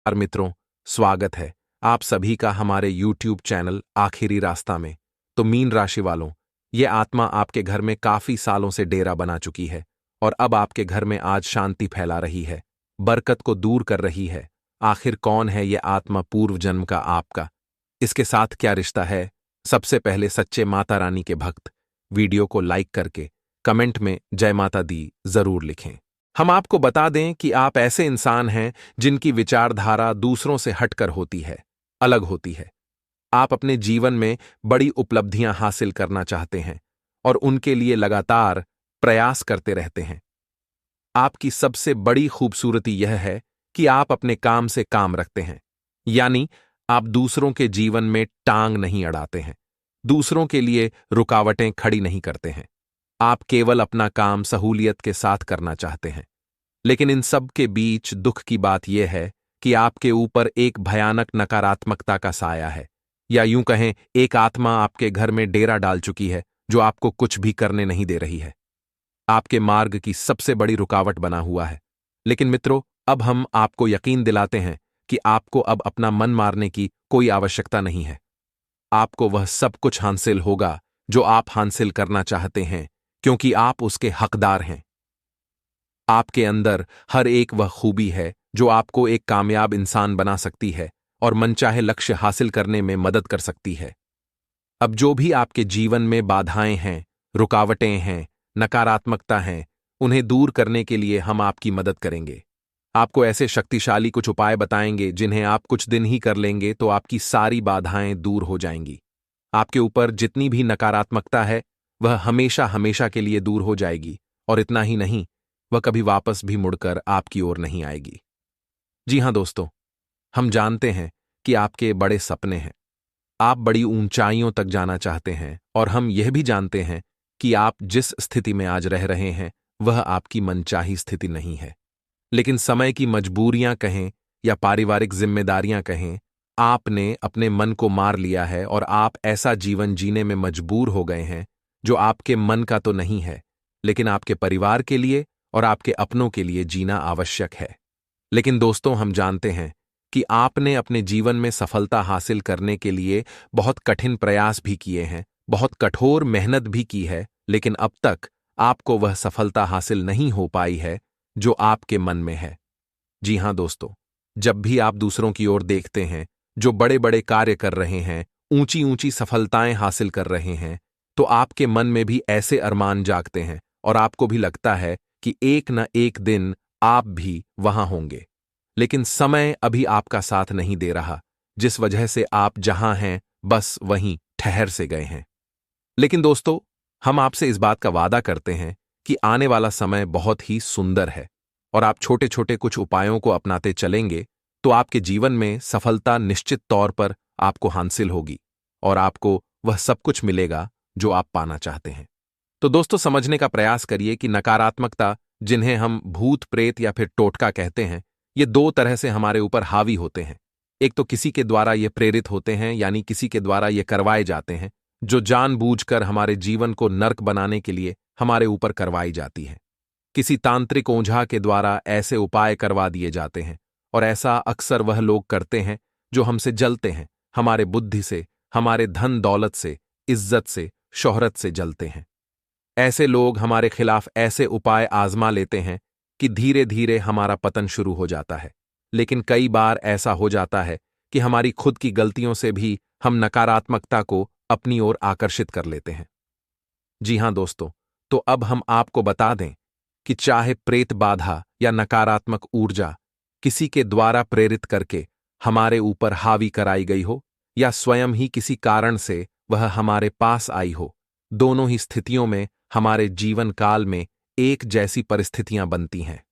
नमस्कार मित्रों, स्वागत है आप सभी का हमारे YouTube चैनल आखिरी रास्ता में। तो मीन राशि वालों, ये आत्मा आपके घर में काफी सालों से डेरा बना चुकी है और अब आपके घर में आज शांति फैला रही है, बरकत को दूर कर रही है। आखिर कौन है ये आत्मा पूर्व जन्म का आपका? इसके साथ क्या रिश्ता है? सबसे पहले सच्चे माता रानी के भक्त वीडियो को लाइक करके कमेंट में जय माता दी जरूर लिखें। हम आपको बता दें कि आप ऐसे इंसान हैं जिनकी विचारधारा दूसरों से हटकर होती है, अलग होती है। आप अपने जीवन में बड़ी उपलब्धियां हासिल करना चाहते हैं और उनके लिए लगातार प्रयास करते रहते हैं। आपकी सबसे बड़ी खूबसूरती यह है कि आप अपने काम से काम रखते हैं, यानी आप दूसरों के जीवन में टांग नहीं अड़ाते हैं, दूसरों के लिए रुकावटें खड़ी नहीं करते हैं। आप केवल अपना काम सहूलियत के साथ करना चाहते हैं। लेकिन इन सब के बीच दुख की बात यह है कि आपके ऊपर एक भयानक नकारात्मकता का साया है, या यूं कहें एक आत्मा आपके घर में डेरा डाल चुकी है जो आपको कुछ भी करने नहीं दे रही है, आपके मार्ग की सबसे बड़ी रुकावट बना हुआ है। लेकिन मित्रों, अब हम आपको यकीन दिलाते हैं कि आपको अब अपना मन मारने की कोई आवश्यकता नहीं है। आपको वह सब कुछ हासिल होगा जो आप हासिल करना चाहते हैं, क्योंकि आप उसके हकदार हैं। आपके अंदर हर एक वह खूबी है जो आपको एक कामयाब इंसान बना सकती है और मनचाहे लक्ष्य हासिल करने में मदद कर सकती है। अब जो भी आपके जीवन में बाधाएं हैं, रुकावटें हैं, नकारात्मकता हैं, उन्हें दूर करने के लिए हम आपकी मदद करेंगे। आपको ऐसे शक्तिशाली कुछ उपाय बताएंगे जिन्हें आप कुछ दिन ही कर लेंगे तो आपकी सारी बाधाएं दूर हो जाएंगी। आपके ऊपर जितनी भी नकारात्मकता है वह हमेशा हमेशा के लिए दूर हो जाएगी, और इतना ही नहीं, वह कभी वापस भी मुड़कर आपकी ओर नहीं आएगी। जी हां दोस्तों, हम जानते हैं कि आपके बड़े सपने हैं, आप बड़ी ऊंचाइयों तक जाना चाहते हैं, और हम यह भी जानते हैं कि आप जिस स्थिति में आज रह रहे हैं वह आपकी मनचाही स्थिति नहीं है। लेकिन समय की मजबूरियां कहें या पारिवारिक जिम्मेदारियां कहें, आपने अपने मन को मार लिया है और आप ऐसा जीवन जीने में मजबूर हो गए हैं जो आपके मन का तो नहीं है, लेकिन आपके परिवार के लिए और आपके अपनों के लिए जीना आवश्यक है। लेकिन दोस्तों, हम जानते हैं कि आपने अपने जीवन में सफलता हासिल करने के लिए बहुत कठिन प्रयास भी किए हैं, बहुत कठोर मेहनत भी की है, लेकिन अब तक आपको वह सफलता हासिल नहीं हो पाई है जो आपके मन में है। जी हां दोस्तों, जब भी आप दूसरों की ओर देखते हैं जो बड़े बड़े कार्य कर रहे हैं, ऊंची ऊंची सफलताएं हासिल कर रहे हैं, तो आपके मन में भी ऐसे अरमान जागते हैं और आपको भी लगता है कि एक न एक दिन आप भी वहां होंगे। लेकिन समय अभी आपका साथ नहीं दे रहा, जिस वजह से आप जहां हैं बस वहीं ठहर से गए हैं। लेकिन दोस्तों, हम आपसे इस बात का वादा करते हैं कि आने वाला समय बहुत ही सुंदर है, और आप छोटे छोटे कुछ उपायों को अपनाते चलेंगे तो आपके जीवन में सफलता निश्चित तौर पर आपको हासिल होगी और आपको वह सब कुछ मिलेगा जो आप पाना चाहते हैं। तो दोस्तों, समझने का प्रयास करिए कि नकारात्मकता, जिन्हें हम भूत प्रेत या फिर टोटका कहते हैं, ये दो तरह से हमारे ऊपर हावी होते हैं। एक तो किसी के द्वारा ये प्रेरित होते हैं, यानी किसी के द्वारा ये करवाए जाते हैं, जो जानबूझकर हमारे जीवन को नर्क बनाने के लिए हमारे ऊपर करवाई जाती है। किसी तांत्रिक ओझा के द्वारा ऐसे उपाय करवा दिए जाते हैं, और ऐसा अक्सर वह लोग करते हैं जो हमसे जलते हैं, हमारे बुद्धि से, हमारे धन दौलत से, इज्जत से, शोहरत से जलते हैं। ऐसे लोग हमारे खिलाफ ऐसे उपाय आजमा लेते हैं कि धीरे धीरे हमारा पतन शुरू हो जाता है। लेकिन कई बार ऐसा हो जाता है कि हमारी खुद की गलतियों से भी हम नकारात्मकता को अपनी ओर आकर्षित कर लेते हैं। जी हां दोस्तों, तो अब हम आपको बता दें कि चाहे प्रेत बाधा या नकारात्मक ऊर्जा किसी के द्वारा प्रेरित करके हमारे ऊपर हावी कराई गई हो, या स्वयं ही किसी कारण से वह हमारे पास आई हो, दोनों ही स्थितियों में हमारे जीवन काल में एक जैसी परिस्थितियां बनती हैं।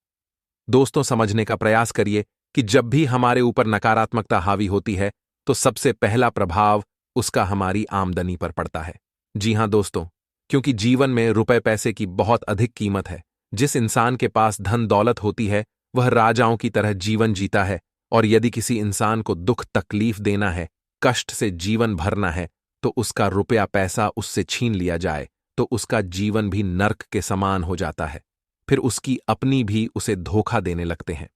दोस्तों, समझने का प्रयास करिए कि जब भी हमारे ऊपर नकारात्मकता हावी होती है तो सबसे पहला प्रभाव उसका हमारी आमदनी पर पड़ता है। जी हां दोस्तों, क्योंकि जीवन में रुपए पैसे की बहुत अधिक कीमत है। जिस इंसान के पास धन दौलत होती है वह राजाओं की तरह जीवन जीता है, और यदि किसी इंसान को दुख तकलीफ देना है, कष्ट से जीवन भरना है, तो उसका रुपया पैसा उससे छीन लिया जाए तो उसका जीवन भी नर्क के समान हो जाता है। फिर उसकी अपनी भी उसे धोखा देने लगते हैं।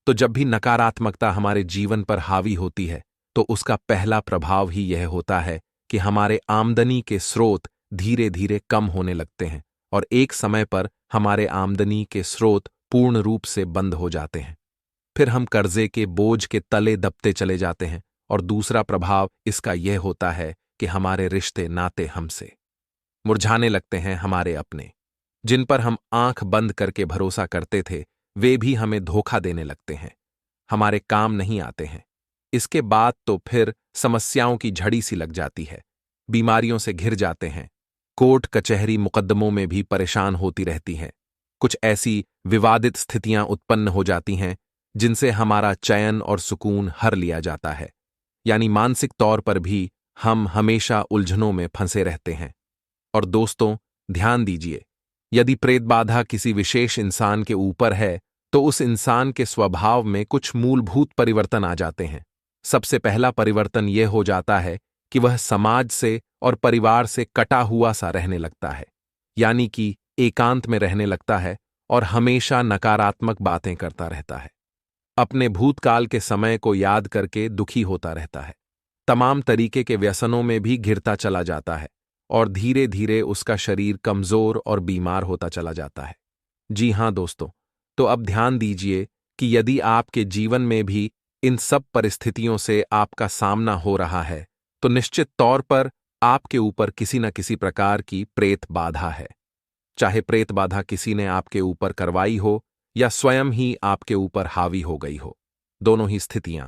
तो जब भी नकारात्मकता हमारे जीवन पर हावी होती है तो उसका पहला प्रभाव ही यह होता है कि हमारे आमदनी के स्रोत धीरे धीरे कम होने लगते हैं और एक समय पर हमारे आमदनी के स्रोत पूर्ण रूप से बंद हो जाते हैं। फिर हम कर्जे के बोझ के तले दबते चले जाते हैं और दूसरा प्रभाव इसका यह होता है कि हमारे रिश्ते नाते हमसे मुरझाने लगते हैं। हमारे अपने जिन पर हम आंख बंद करके भरोसा करते थे वे भी हमें धोखा देने लगते हैं, हमारे काम नहीं आते हैं। इसके बाद तो फिर समस्याओं की झड़ी सी लग जाती है, बीमारियों से घिर जाते हैं, कोर्ट कचहरी मुकद्दमों में भी परेशान होती रहती हैं। कुछ ऐसी विवादित स्थितियां उत्पन्न हो जाती हैं जिनसे हमारा चैन और सुकून हर लिया जाता है, यानी मानसिक तौर पर भी हम हमेशा उलझनों में फंसे रहते हैं। और दोस्तों, ध्यान दीजिए, यदि प्रेत बाधा किसी विशेष इंसान के ऊपर है तो उस इंसान के स्वभाव में कुछ मूलभूत परिवर्तन आ जाते हैं। सबसे पहला परिवर्तन यह हो जाता है कि वह समाज से और परिवार से कटा हुआ सा रहने लगता है, यानी कि एकांत में रहने लगता है और हमेशा नकारात्मक बातें करता रहता है। अपने भूतकाल के समय को याद करके दुखी होता रहता है, तमाम तरीके के व्यसनों में भी घिरता चला जाता है और धीरे धीरे उसका शरीर कमजोर और बीमार होता चला जाता है। जी हां दोस्तों, तो अब ध्यान दीजिए कि यदि आपके जीवन में भी इन सब परिस्थितियों से आपका सामना हो रहा है तो निश्चित तौर पर आपके ऊपर किसी न किसी प्रकार की प्रेत बाधा है। चाहे प्रेत बाधा किसी ने आपके ऊपर करवाई हो या स्वयं ही आपके ऊपर हावी हो गई हो, दोनों ही स्थितियां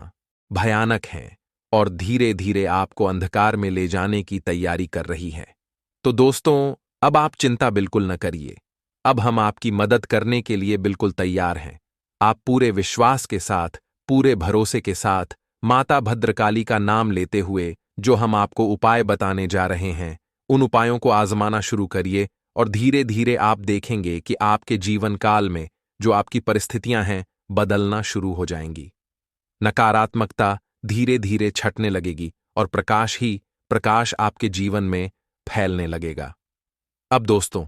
भयानक हैं और धीरे धीरे आपको अंधकार में ले जाने की तैयारी कर रही हैं। तो दोस्तों, अब आप चिंता बिल्कुल न करिए, अब हम आपकी मदद करने के लिए बिल्कुल तैयार हैं। आप पूरे विश्वास के साथ, पूरे भरोसे के साथ माता भद्रकाली का नाम लेते हुए जो हम आपको उपाय बताने जा रहे हैं उन उपायों को आजमाना शुरू करिए और धीरे धीरे आप देखेंगे कि आपके जीवन काल में जो आपकी परिस्थितियां हैं बदलना शुरू हो जाएंगी। नकारात्मकता धीरे धीरे छटने लगेगी और प्रकाश ही प्रकाश आपके जीवन में फैलने लगेगा। अब दोस्तों,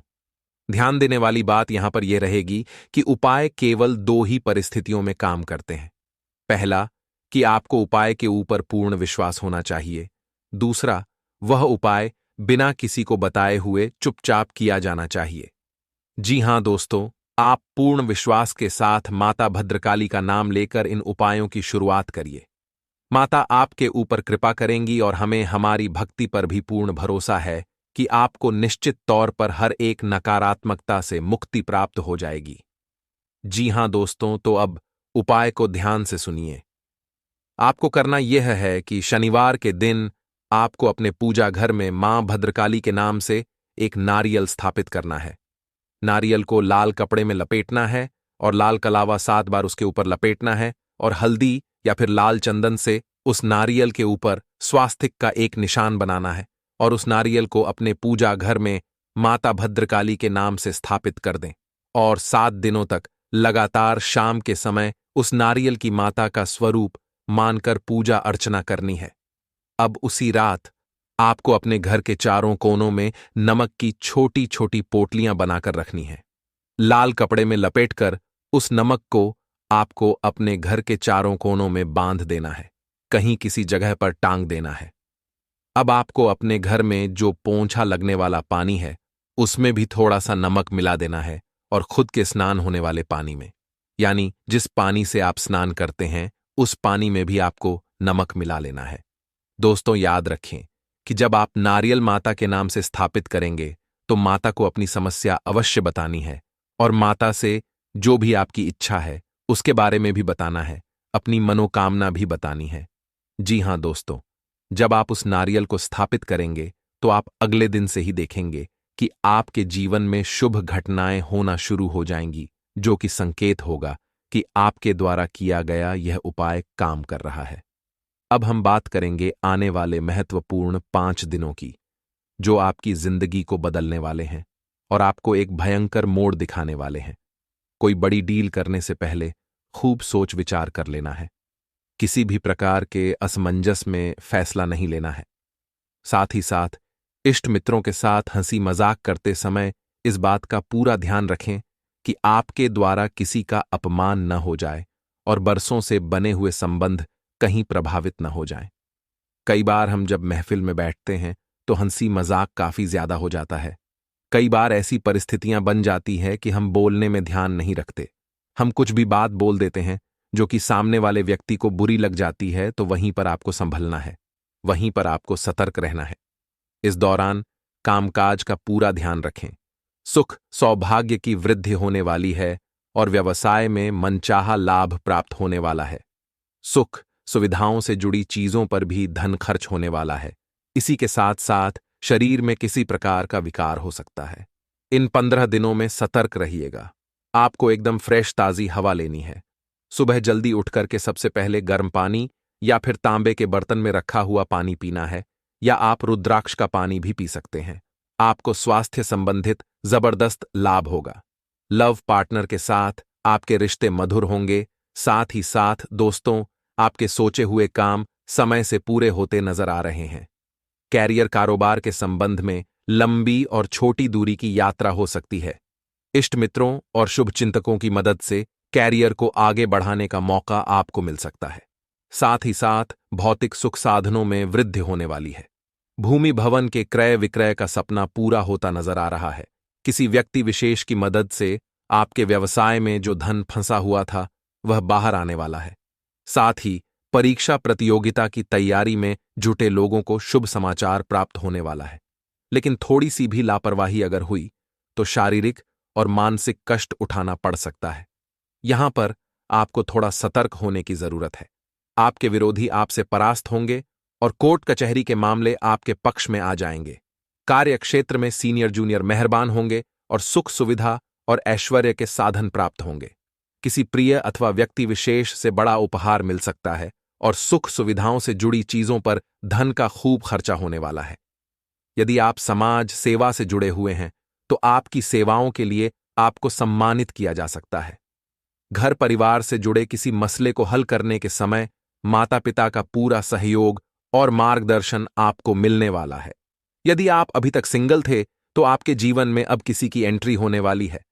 ध्यान देने वाली बात यहां पर यह रहेगी कि उपाय केवल दो ही परिस्थितियों में काम करते हैं। पहला, कि आपको उपाय के ऊपर पूर्ण विश्वास होना चाहिए। दूसरा, वह उपाय बिना किसी को बताए हुए चुपचाप किया जाना चाहिए। जी हां दोस्तों, आप पूर्ण विश्वास के साथ माता भद्रकाली का नाम लेकर इन उपायों की शुरुआत करिए। माता आपके ऊपर कृपा करेंगी और हमें हमारी भक्ति पर भी पूर्ण भरोसा है कि आपको निश्चित तौर पर हर एक नकारात्मकता से मुक्ति प्राप्त हो जाएगी। जी हां दोस्तों, तो अब उपाय को ध्यान से सुनिए। आपको करना यह है कि शनिवार के दिन आपको अपने पूजा घर में मां भद्रकाली के नाम से एक नारियल स्थापित करना है। नारियल को लाल कपड़े में लपेटना है और लाल कलावा 7 बार उसके ऊपर लपेटना है और हल्दी या फिर लाल चंदन से उस नारियल के ऊपर स्वास्तिक का एक निशान बनाना है और उस नारियल को अपने पूजा घर में माता भद्रकाली के नाम से स्थापित कर दें और 7 दिनों तक लगातार शाम के समय उस नारियल की माता का स्वरूप मानकर पूजा अर्चना करनी है। अब उसी रात आपको अपने घर के चारों कोनों में नमक की छोटी छोटी पोटलियां बनाकर रखनी है। लाल कपड़े में लपेटकर उस नमक को आपको अपने घर के चारों कोनों में बांध देना है, कहीं किसी जगह पर टांग देना है। अब आपको अपने घर में जो पोंछा लगने वाला पानी है उसमें भी थोड़ा सा नमक मिला देना है और खुद के स्नान होने वाले पानी में, यानी जिस पानी से आप स्नान करते हैं उस पानी में भी आपको नमक मिला लेना है। दोस्तों, याद रखें कि जब आप नारियल माता के नाम से स्थापित करेंगे तो माता को अपनी समस्या अवश्य बतानी है और माता से जो भी आपकी इच्छा है उसके बारे में भी बताना है, अपनी मनोकामना भी बतानी है। जी हां दोस्तों, जब आप उस नारियल को स्थापित करेंगे तो आप अगले दिन से ही देखेंगे कि आपके जीवन में शुभ घटनाएं होना शुरू हो जाएंगी, जो कि संकेत होगा कि आपके द्वारा किया गया यह उपाय काम कर रहा है। अब हम बात करेंगे आने वाले महत्वपूर्ण 5 दिनों की, जो आपकी जिंदगी को बदलने वाले हैं और आपको एक भयंकर मोड़ दिखाने वाले हैं। कोई बड़ी डील करने से पहले खूब सोच विचार कर लेना है। किसी भी प्रकार के असमंजस में फैसला नहीं लेना है। साथ ही साथ इष्ट मित्रों के साथ हंसी मजाक करते समय इस बात का पूरा ध्यान रखें कि आपके द्वारा किसी का अपमान न हो जाए और बरसों से बने हुए संबंध कहीं प्रभावित न हो जाएं। कई बार हम जब महफिल में बैठते हैं तो हंसी मजाक काफी ज्यादा हो जाता है। कई बार ऐसी परिस्थितियां बन जाती है कि हम बोलने में ध्यान नहीं रखते। हम कुछ भी बात बोल देते हैं जो कि सामने वाले व्यक्ति को बुरी लग जाती है, तो वहीं पर आपको संभलना है, वहीं पर आपको सतर्क रहना है। इस दौरान कामकाज का पूरा ध्यान रखें। सुख सौभाग्य की वृद्धि होने वाली है और व्यवसाय में मनचाहा लाभ प्राप्त होने वाला है। सुख सुविधाओं से जुड़ी चीजों पर भी धन खर्च होने वाला है। इसी के साथ साथ शरीर में किसी प्रकार का विकार हो सकता है। इन 15 दिनों में सतर्क रहिएगा। आपको एकदम फ्रेश ताजी हवा लेनी है। सुबह जल्दी उठकर के सबसे पहले गर्म पानी या फिर तांबे के बर्तन में रखा हुआ पानी पीना है, या आप रुद्राक्ष का पानी भी पी सकते हैं। आपको स्वास्थ्य संबंधित जबरदस्त लाभ होगा। लव पार्टनर के साथ आपके रिश्ते मधुर होंगे। साथ ही साथ दोस्तों, आपके सोचे हुए काम समय से पूरे होते नजर आ रहे हैं। कैरियर कारोबार के संबंध में लंबी और छोटी दूरी की यात्रा हो सकती है। इष्ट मित्रों और शुभचिंतकों की मदद से कैरियर को आगे बढ़ाने का मौका आपको मिल सकता है। साथ ही साथ भौतिक सुख साधनों में वृद्धि होने वाली है। भूमि भवन के क्रय विक्रय का सपना पूरा होता नजर आ रहा है। किसी व्यक्ति विशेष की मदद से आपके व्यवसाय में जो धन फंसा हुआ था वह बाहर आने वाला है। साथ ही परीक्षा प्रतियोगिता की तैयारी में जुटे लोगों को शुभ समाचार प्राप्त होने वाला है। लेकिन थोड़ी सी भी लापरवाही अगर हुई तो शारीरिक और मानसिक कष्ट उठाना पड़ सकता है। यहां पर आपको थोड़ा सतर्क होने की जरूरत है। आपके विरोधी आपसे परास्त होंगे और कोर्ट कचहरी के मामले आपके पक्ष में आ जाएंगे। कार्य क्षेत्र में सीनियर जूनियर मेहरबान होंगे और सुख सुविधा और ऐश्वर्य के साधन प्राप्त होंगे। किसी प्रिय अथवा व्यक्ति विशेष से बड़ा उपहार मिल सकता है और सुख सुविधाओं से जुड़ी चीजों पर धन का खूब खर्चा होने वाला है। यदि आप समाज सेवा से जुड़े हुए हैं तो आपकी सेवाओं के लिए आपको सम्मानित किया जा सकता है। घर परिवार से जुड़े किसी मसले को हल करने के समय माता पिता का पूरा सहयोग और मार्गदर्शन आपको मिलने वाला है। यदि आप अभी तक सिंगल थे तो आपके जीवन में अब किसी की एंट्री होने वाली है।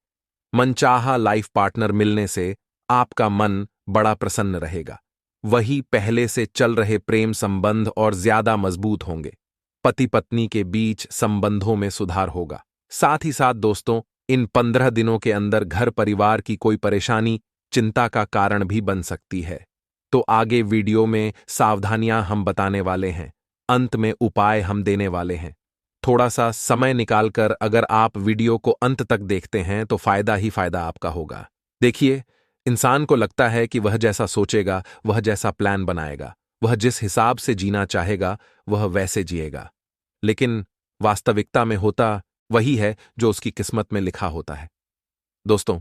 मनचाहा लाइफ पार्टनर मिलने से आपका मन बड़ा प्रसन्न रहेगा। वही पहले से चल रहे प्रेम संबंध और ज्यादा मजबूत होंगे। पति पत्नी के बीच संबंधों में सुधार होगा। साथ ही साथ दोस्तों, इन 15 दिनों के अंदर घर परिवार की कोई परेशानी चिंता का कारण भी बन सकती है। तो आगे वीडियो में सावधानियां हम बताने वाले हैं, अंत में उपाय हम देने वाले हैं। थोड़ा सा समय निकालकर अगर आप वीडियो को अंत तक देखते हैं तो फायदा ही फायदा आपका होगा। देखिए, इंसान को लगता है कि वह जैसा सोचेगा, वह जैसा प्लान बनाएगा, वह जिस हिसाब से जीना चाहेगा वह वैसे जिएगा। लेकिन वास्तविकता में होता वही है जो उसकी किस्मत में लिखा होता है। दोस्तों,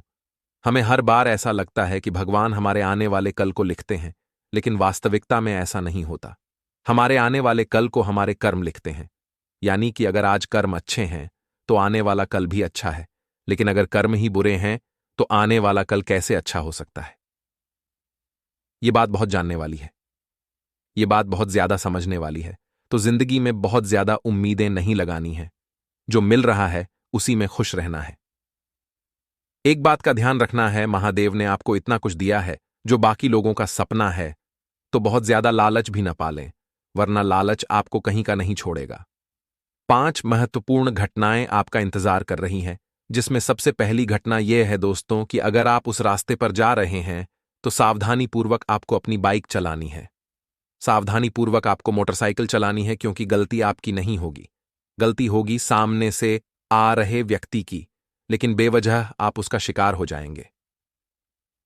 हमें हर बार ऐसा लगता है कि भगवान हमारे आने वाले कल को लिखते हैं, लेकिन वास्तविकता में ऐसा नहीं होता। हमारे आने वाले कल को हमारे कर्म लिखते हैं। यानी कि अगर आज कर्म अच्छे हैं तो आने वाला कल भी अच्छा है, लेकिन अगर कर्म ही बुरे हैं तो आने वाला कल कैसे अच्छा हो सकता है। ये बात बहुत जानने वाली है, ये बात बहुत ज्यादा समझने वाली है। तो जिंदगी में बहुत ज्यादा उम्मीदें नहीं लगानी है। जो मिल रहा है उसी में खुश रहना है। एक बात का ध्यान रखना है, महादेव ने आपको इतना कुछ दिया है जो बाकी लोगों का सपना है, तो बहुत ज्यादा लालच भी न पालें, वरना लालच आपको कहीं का नहीं छोड़ेगा। 5 महत्वपूर्ण घटनाएं आपका इंतजार कर रही हैं, जिसमें सबसे पहली घटना यह है दोस्तों कि अगर आप उस रास्ते पर जा रहे हैं तो सावधानी पूर्वक आपको अपनी बाइक चलानी है। सावधानी पूर्वक आपको मोटरसाइकिल चलानी है, क्योंकि गलती आपकी नहीं होगी। गलती होगी सामने से आ रहे व्यक्ति की, लेकिन बेवजह आप उसका शिकार हो जाएंगे।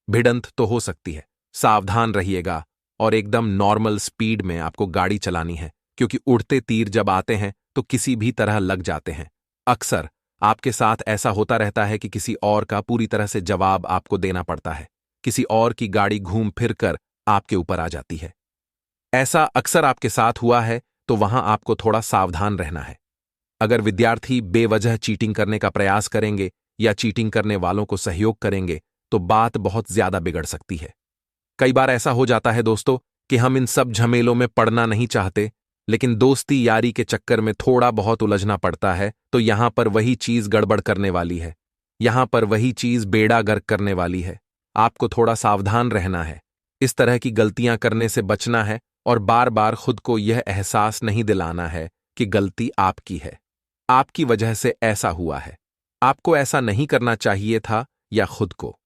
भिड़ंत तो हो सकती है, सावधान रहिएगा और एकदम नॉर्मल स्पीड में आपको गाड़ी चलानी है, क्योंकि उड़ते तीर जब आते हैं तो किसी भी तरह लग जाते हैं। अक्सर आपके साथ ऐसा होता रहता है कि किसी और का पूरी तरह से जवाब आपको देना पड़ता है। किसी और की गाड़ी घूम फिर कर आपके ऊपर आ जाती है। ऐसा अक्सर आपके साथ हुआ है, तो वहां आपको थोड़ा सावधान रहना है। अगर विद्यार्थी बेवजह चीटिंग करने का प्रयास करेंगे या चीटिंग करने वालों को सहयोग करेंगे तो बात बहुत ज्यादा बिगड़ सकती है। कई बार ऐसा हो जाता है दोस्तों कि हम इन सब झमेलों में पड़ना नहीं चाहते, लेकिन दोस्ती यारी के चक्कर में थोड़ा बहुत उलझना पड़ता है, तो यहां पर वही चीज गड़बड़ करने वाली है। यहां पर वही चीज बेड़ा गर्क करने वाली है। आपको थोड़ा सावधान रहना है। इस तरह की गलतियां करने से बचना है और बार बार खुद को यह एहसास नहीं दिलाना है कि गलती आपकी है, आपकी वजह से ऐसा हुआ है, आपको ऐसा नहीं करना चाहिए था, या खुद को।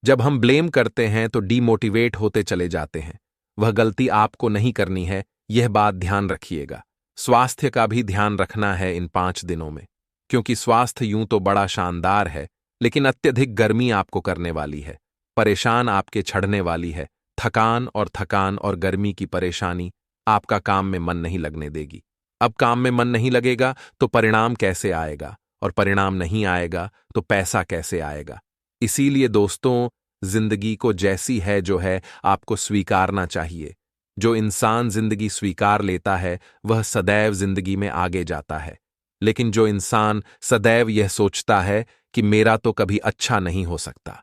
जब हम ब्लेम करते हैं तो डीमोटिवेट होते चले जाते हैं। वह गलती आपको नहीं करनी है, यह बात ध्यान रखिएगा। स्वास्थ्य का भी ध्यान रखना है इन 5 दिनों में, क्योंकि स्वास्थ्य यूं तो बड़ा शानदार है, लेकिन अत्यधिक गर्मी आपको करने वाली है, परेशान आपके छड़ने वाली है। थकान और गर्मी की परेशानी आपका काम में मन नहीं लगने देगी। अब काम में मन नहीं लगेगा तो परिणाम कैसे आएगा, और परिणाम नहीं आएगा तो पैसा कैसे आएगा। इसीलिए दोस्तों, जिंदगी को जैसी है जो है आपको स्वीकारना चाहिए। जो इंसान जिंदगी स्वीकार लेता है वह सदैव जिंदगी में आगे जाता है। लेकिन जो इंसान सदैव यह सोचता है कि मेरा तो कभी अच्छा नहीं हो सकता,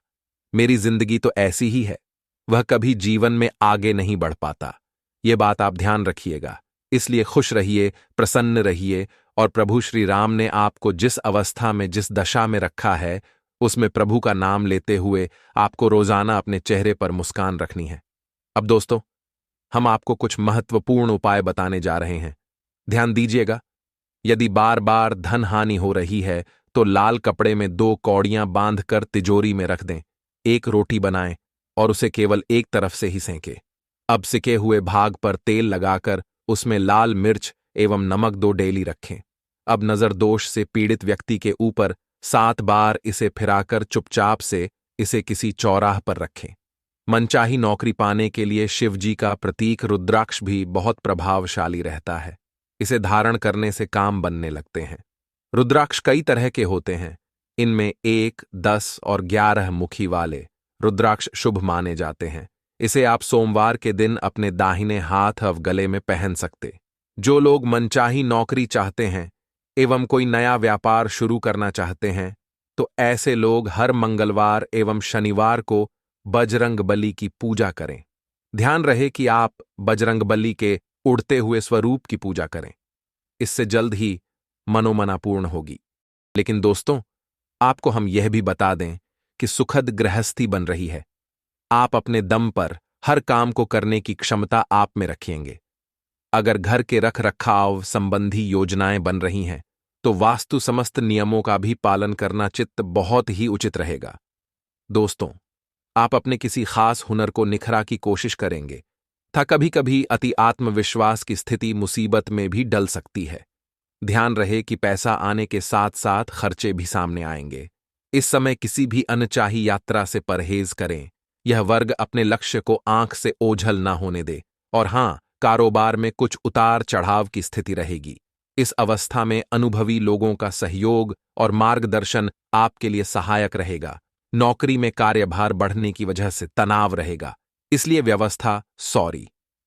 मेरी जिंदगी तो ऐसी ही है, वह कभी जीवन में आगे नहीं बढ़ पाता। यह बात आप ध्यान रखिएगा। इसलिए खुश रहिए, प्रसन्न रहिए, और प्रभु श्री राम ने आपको जिस अवस्था में, जिस दशा में रखा है, उसमें प्रभु का नाम लेते हुए आपको रोजाना अपने चेहरे पर मुस्कान रखनी है। अब दोस्तों, हम आपको कुछ महत्वपूर्ण उपाय बताने जा रहे हैं। ध्यान दीजिएगा। यदि बार बार धन हानि हो रही है तो लाल कपड़े में 2 कौड़ियां बांधकर तिजोरी में रख दें। एक रोटी बनाएं और उसे केवल एक तरफ से ही सेंकें। अब सिके हुए भाग पर तेल लगाकर उसमें लाल मिर्च एवं नमक 2 डेली रखें। अब नजर दोष से पीड़ित व्यक्ति के ऊपर 7 बार इसे फिराकर चुपचाप से इसे किसी चौराह पर रखें। मनचाही नौकरी पाने के लिए शिव जी का प्रतीक रुद्राक्ष भी बहुत प्रभावशाली रहता है। इसे धारण करने से काम बनने लगते हैं। रुद्राक्ष कई तरह के होते हैं। इनमें 1, 10 और 11 मुखी वाले रुद्राक्ष शुभ माने जाते हैं। इसे आप सोमवार के दिन अपने दाहिने हाथ अव गले में पहन सकते। जो लोग मनचाही नौकरी चाहते हैं एवं कोई नया व्यापार शुरू करना चाहते हैं, तो ऐसे लोग हर मंगलवार एवं शनिवार को बजरंगबली की पूजा करें। ध्यान रहे कि आप बजरंगबली के उड़ते हुए स्वरूप की पूजा करें। इससे जल्द ही मनोमना पूर्ण होगी। लेकिन दोस्तों, आपको हम यह भी बता दें कि सुखद गृहस्थी बन रही है। आप अपने दम पर हर काम को करने की क्षमता आप में रखेंगे। अगर घर के रख रखाव संबंधी योजनाएं बन रही हैं, तो वास्तु समस्त नियमों का भी पालन करना चित्त बहुत ही उचित रहेगा। दोस्तों, आप अपने किसी खास हुनर को निखरा की कोशिश करेंगे था कभी कभी अति आत्मविश्वास की स्थिति मुसीबत में भी डल सकती है। ध्यान रहे कि पैसा आने के साथ साथ खर्चे भी सामने आएंगे। इस समय किसी भी अनचाही यात्रा से परहेज करें। यह वर्ग अपने लक्ष्य को आंख से ओझल ना होने दे। और हां, कारोबार में कुछ उतार चढ़ाव की स्थिति रहेगी। इस अवस्था में अनुभवी लोगों का सहयोग और मार्गदर्शन आपके लिए सहायक रहेगा। नौकरी में कार्यभार बढ़ने की वजह से तनाव रहेगा, इसलिए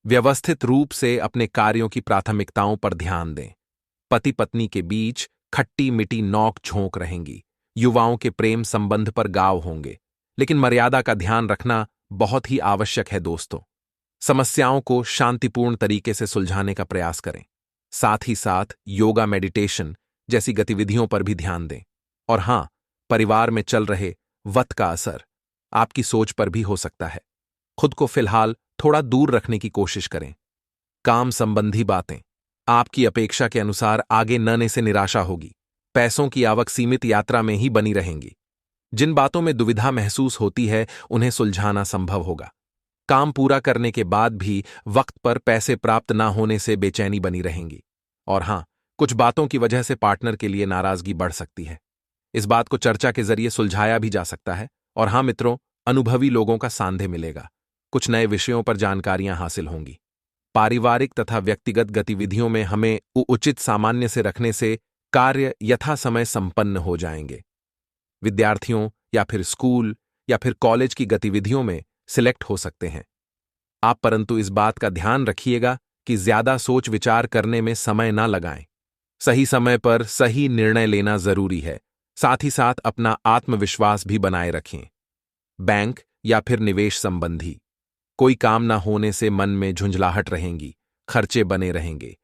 व्यवस्थित रूप से अपने कार्यों की प्राथमिकताओं पर ध्यान दें। पति पत्नी के बीच खट्टी मिट्टी नोक झोंक रहेंगी। युवाओं के प्रेम संबंध पर गाव होंगे, लेकिन मर्यादा का ध्यान रखना बहुत ही आवश्यक है। दोस्तों, समस्याओं को शांतिपूर्ण तरीके से सुलझाने का प्रयास करें। साथ ही साथ योगा, मेडिटेशन जैसी गतिविधियों पर भी ध्यान दें। और हां, परिवार में चल रहे वत का असर आपकी सोच पर भी हो सकता है। खुद को फिलहाल थोड़ा दूर रखने की कोशिश करें। काम संबंधी बातें आपकी अपेक्षा के अनुसार आगे न आने से निराशा होगी। पैसों की आवक सीमित यात्रा में ही बनी रहेंगी। जिन बातों में दुविधा महसूस होती है उन्हें सुलझाना संभव होगा। काम पूरा करने के बाद भी वक्त पर पैसे प्राप्त न होने से बेचैनी बनी रहेंगी। और हां, कुछ बातों की वजह से पार्टनर के लिए नाराजगी बढ़ सकती है। इस बात को चर्चा के जरिए सुलझाया भी जा सकता है। और हां मित्रों, अनुभवी लोगों का सानिध्य मिलेगा। कुछ नए विषयों पर जानकारियां हासिल होंगी। पारिवारिक तथा व्यक्तिगत गतिविधियों में हमें उचित सामान्य से रखने से कार्य यथा समय संपन्न हो जाएंगे। विद्यार्थियों या फिर स्कूल या फिर कॉलेज की गतिविधियों में सिलेक्ट हो सकते हैं आप, परंतु इस बात का ध्यान रखिएगा कि ज्यादा सोच विचार करने में समय ना लगाएं। सही समय पर सही निर्णय लेना जरूरी है। साथ ही साथ अपना आत्मविश्वास भी बनाए रखें। बैंक या फिर निवेश संबंधी कोई काम ना होने से मन में झुंझलाहट रहेंगी, खर्चे बने रहेंगे।